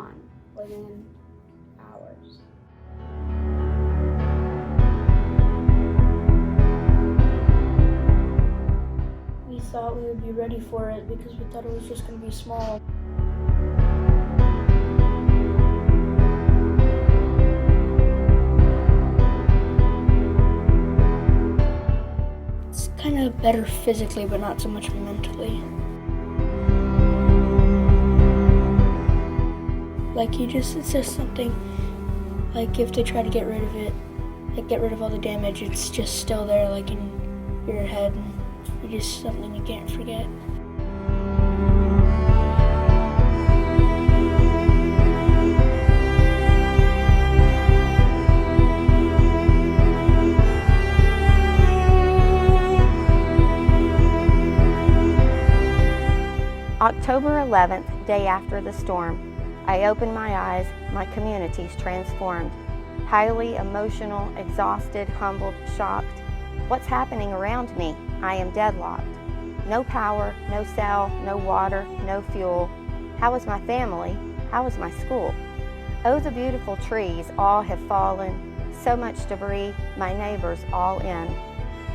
gone within hours. We thought we would be ready for it because we thought it was just going to be small. It's kind of better physically, but not so much mentally. Like it's just something, like if they try to get rid of it, like get rid of all the damage, it's just still there, like in your head, and it's just something you can't forget. October 11th, day after the storm, I opened my eyes, my community's transformed. Highly emotional, exhausted, humbled, shocked. What's happening around me? I am deadlocked. No power, no cell, no water, no fuel. How is my family? How is my school? Oh, the beautiful trees, all have fallen. So much debris, my neighbors all in.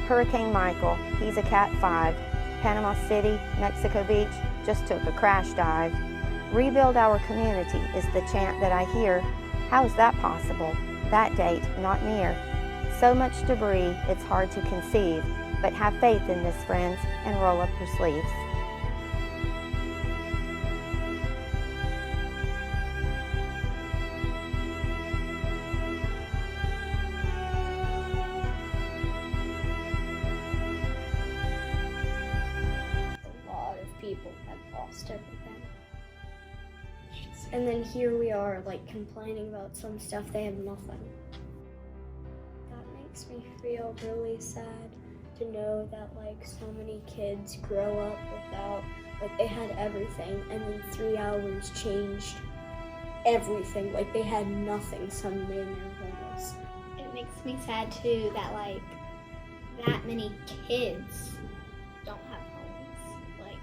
Hurricane Michael, he's a Cat 5. Panama City, Mexico Beach, just took a crash dive. Rebuild our community is the chant that I hear. How is that possible? That date not near. So much debris, it's hard to conceive, but have faith in this, friends, and roll up your sleeves. A lot of people have lost everything. And then here we are, like, complaining about some stuff, they have nothing. That makes me feel really sad to know that, like, so many kids grow up without, like, they had everything, and in 3 hours changed everything. Like, they had nothing suddenly in their homes. It makes me sad too that like that many kids don't have homes. Like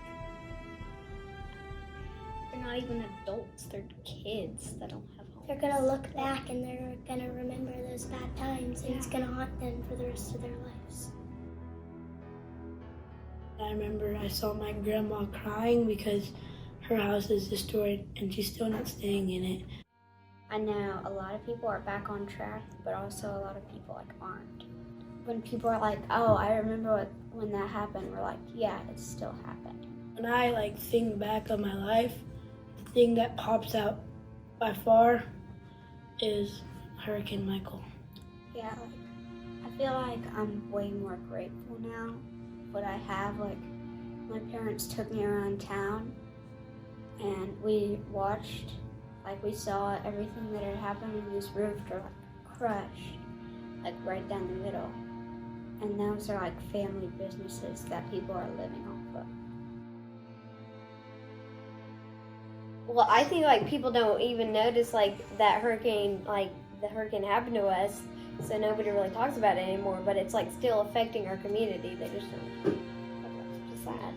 they're not even adults, they're kids that don't have homes. They're gonna look back and they're gonna remember those bad times, and it's gonna haunt them for the rest of their lives. I remember I saw my grandma crying because her house is destroyed and she's still not staying in it. I know a lot of people are back on track, but also a lot of people, like, aren't. When people are like, oh, I remember when that happened, we're like, yeah, it still happened. When I, like, think back on my life, the thing that pops out by far is Hurricane Michael. Yeah, like, I feel like I'm way more grateful now what I have. Like, my parents took me around town and we watched, like, we saw everything that had happened, and these roofs are, like, crushed, like, right down the middle. And those are, like, family businesses that people are living off of. Well, I think, like, people don't even notice, like, that hurricane, like, the hurricane happened to us, so nobody really talks about it anymore, but it's, like, still affecting our community. They just don't. It's sad.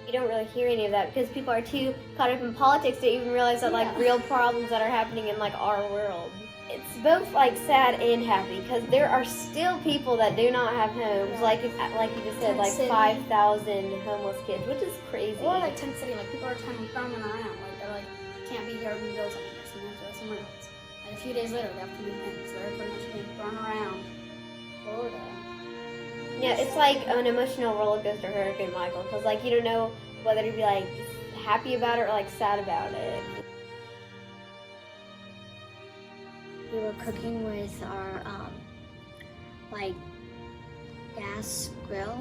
You don't really hear any of that because people are too caught up in politics to even realize that, like, real problems that are happening in, like, our world. It's both, like, sad and happy because there are still people that do not have homes, like you just said, like 5,000 homeless kids, which is crazy. Or, like, Tent City, like, people are trying to roaming around, like, they're like, can't be here, we build something, so we have to go somewhere else. And a few days later, they have to move in, so they're pretty much being thrown around Florida. Yeah, it's like an emotional roller coaster, Hurricane Michael, because, like, you don't know whether to be, like, happy about it or, like, sad about it. We were cooking with our like gas grill,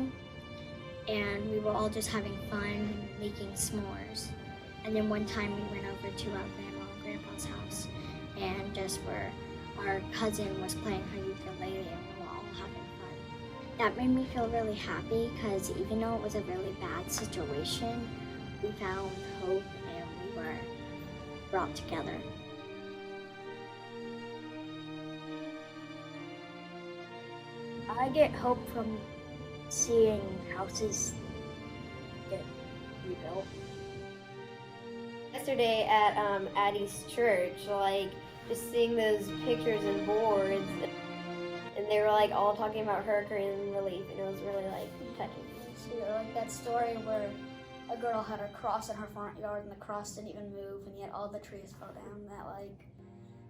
and we were all just having fun making s'mores. And then one time we went over to our grandma and grandpa's house, and just where our cousin was playing her ukulele, and we were all having fun. That made me feel really happy because even though it was a really bad situation, we found hope and we were brought together. I get hope from seeing houses get rebuilt. yesterday at Addie's church, like just seeing those pictures and boards, and they were like all talking about hurricane relief, and it was really like touching. See, like that story where a girl had her cross in her front yard and the cross didn't even move, and yet all the trees fell down.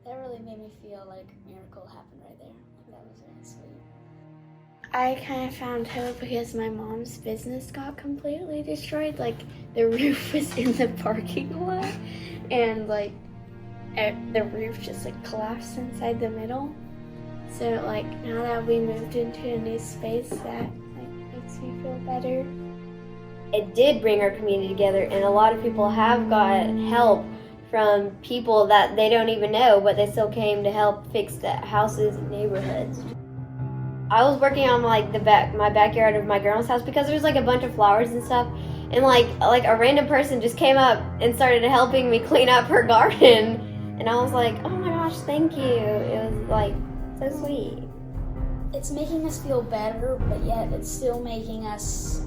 That really made me feel like a miracle happened right there. That was really sweet. I kind of found hope because my mom's business got completely destroyed. Like, the roof was in the parking lot, and like the roof just like collapsed inside the middle. So like now that we moved into a new space, that like makes me feel better. It did bring our community together, and a lot of people have got help from people that they don't even know, but they still came to help fix the houses and neighborhoods. I was working on like my backyard of my grandma's house because there's like a bunch of flowers and stuff, and like a random person just came up and started helping me clean up her garden, and I was like, oh my gosh, thank you. It was like so sweet. It's making us feel better, but yet it's still making us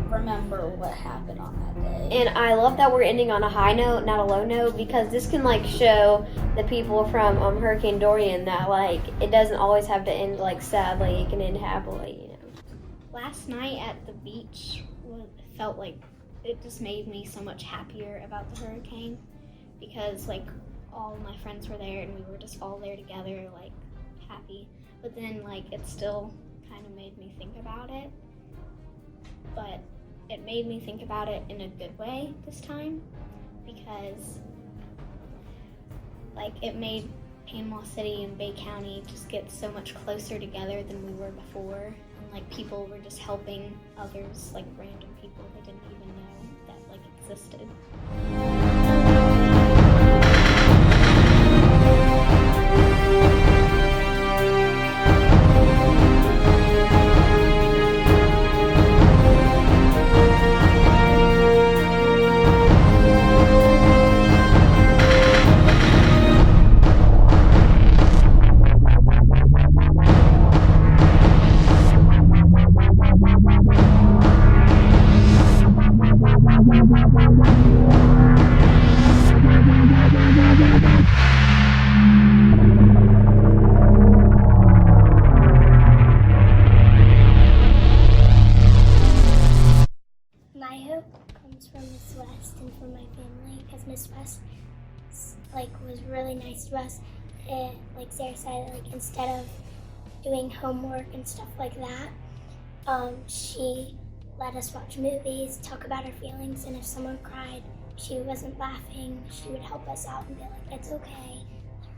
remember what happened on that day. And I love that we're ending on a high note, not a low note, because this can like show the people from Hurricane Dorian that like it doesn't always have to end like sadly. It can end happily, you know. Last night at the beach felt like it just made me so much happier about the hurricane, because like all my friends were there and we were just all there together, like happy. But then like it still kind of made me think about it. But it made me think about it in a good way this time, because like it made Panama City and Bay County just get so much closer together than we were before, and like people were just helping others, like random people they didn't even know that like existed. My hope comes from Miss West and from my family, because Miss West like was really nice to us. And like Sarah said, like instead of doing homework and stuff like that, she let us watch movies, talk about our feelings, and if someone cried, she wasn't laughing, she would help us out and be like, it's okay,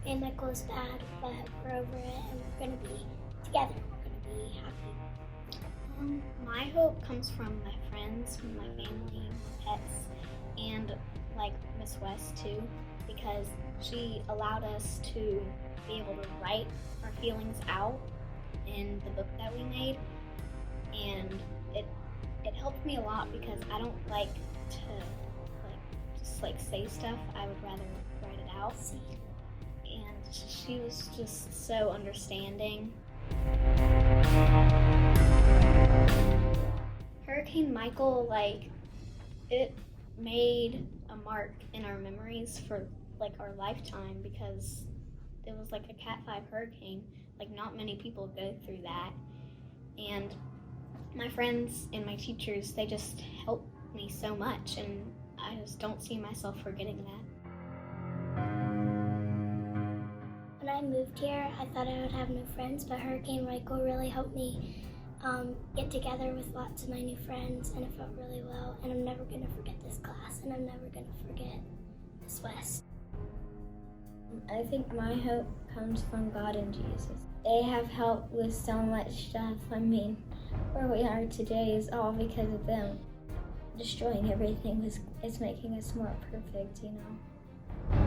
and Michael is bad, but we're over it and we're gonna be together, we're gonna be happy. My hope comes from my friends, from my family, my pets, and like Miss West too, because she allowed us to be able to write our feelings out in the book that we made, and it helped me a lot because I don't like to just say stuff. I would rather write it out. And she was just so understanding. Hurricane Michael, like, it made a mark in our memories for like our lifetime, because it was like a Cat 5 hurricane. Like, not many people go through that. And my friends and my teachers, they just helped me so much, and I just don't see myself forgetting that. When I moved here, I thought I would have new friends, but Hurricane Michael really helped me get together with lots of my new friends, and it felt really well, and I'm never going to forget this class, and I'm never going to forget Miss West. I think my hope comes from God and Jesus. They have helped with so much stuff. I mean, where we are today is all because of them. Destroying everything is making us more perfect, you know.